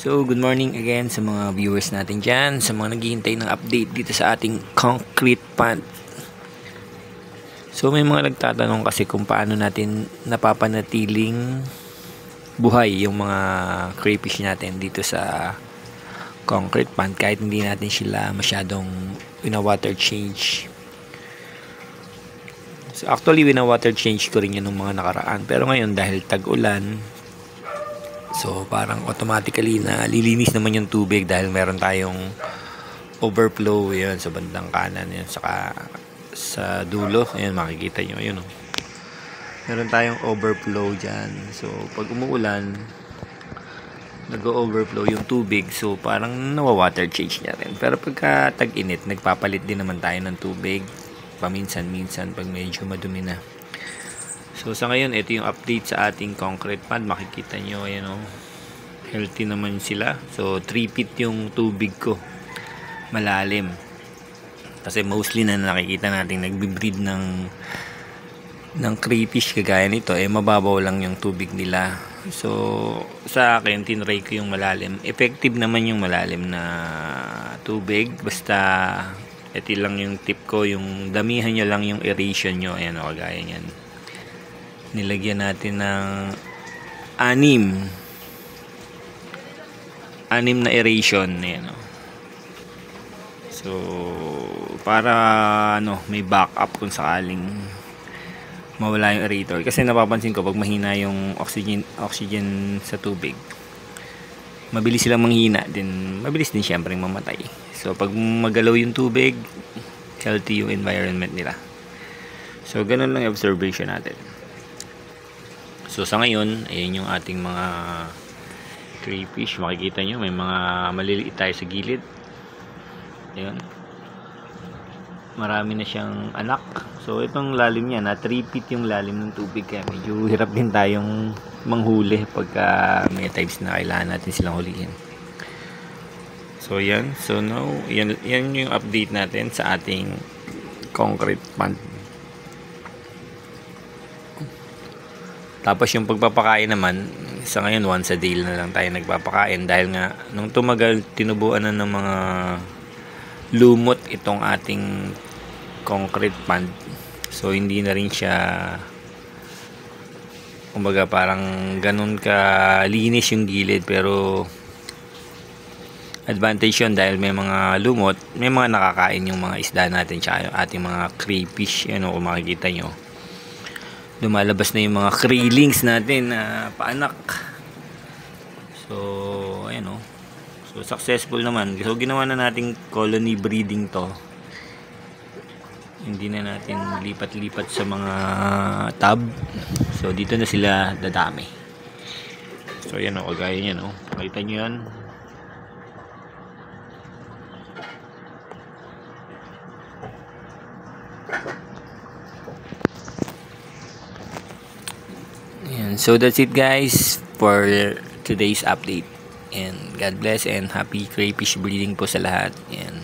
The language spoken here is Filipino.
So, good morning again sa mga viewers natin dyan, sa mga naghihintay ng update dito sa ating concrete pond. So, may mga nagtatanong kasi kung paano natin napapanatiling buhay yung mga crayfish natin dito sa concrete pond kahit hindi natin sila masyadong wina-water change. So, actually, wina-water change ko rin yun ng mga nakaraan. Pero ngayon, dahil tag-ulan, so parang automatically na lilinis naman yung tubig dahil meron tayong overflow yun sa bandang kanan yun, saka sa dulo ayun makikita nyo yun, oh. Meron tayong overflow dyan, so pag umuulan nag-overflow yung tubig, so parang nawa-water change niya rin. Pero pagka tag-init nagpapalit din naman tayo ng tubig paminsan-minsan pag medyo madumi na. So sa ngayon, ito yung update sa ating concrete pond. Makikita nyo, ayan o. Healthy naman sila. So 3 feet yung tubig ko. Malalim. Kasi mostly na nakikita natin nagbe-breed ng crayfish kagaya nito, mababaw lang yung tubig nila. So sa akin, tinry ko yung malalim. Effective naman yung malalim na tubig. Basta ito lang yung tip ko. Yung damihan nyo lang yung aeration nyo. Ayan o, kagaya nyan. Nilagyan natin ng 6 na aeration, ayan, so para may backup kung sakaling mawala yung aerator, kasi napapansin ko pag mahina yung oxygen sa tubig, mabilis silang manghina din, mabilis din syempre mamatay. So pag magalaw yung tubig, healthy yung environment nila. So ganun lang yung observation natin. So sa ngayon, ayan yung ating mga crayfish. Makikita nyo, may mga maliliit tayo sa gilid. Ayan. Marami na siyang anak. So itong lalim niya, na 3 feet yung lalim ng tubig. Kaya medyo hirap din tayong manghuli pagka may times na kailangan natin silang hulihin. So yan. So now, yan yung update natin sa ating concrete pond. Tapos yung pagpapakain naman, sa ngayon once a day na lang tayo nagpapakain dahil nga nung tumagal tinubuan na ng mga lumot itong ating concrete pond. So hindi na rin siya, kumbaga parang ganun ka linis yung gilid, pero advantage yun dahil may mga lumot, may mga nakakain yung mga isda natin tsaka yung ating mga crayfish. Yan o, kung makikita nyo, lumalabas na yung mga krillings natin na paanak. So ayan o, so successful naman. So ginawa na nating colony breeding to, hindi na natin lipat-lipat sa mga tub. So dito na sila dadami. So ayan o, kagaya nyan o, makita nyo yan. So that's it guys for today's update, and God bless and happy crayfish breeding po sa lahat. And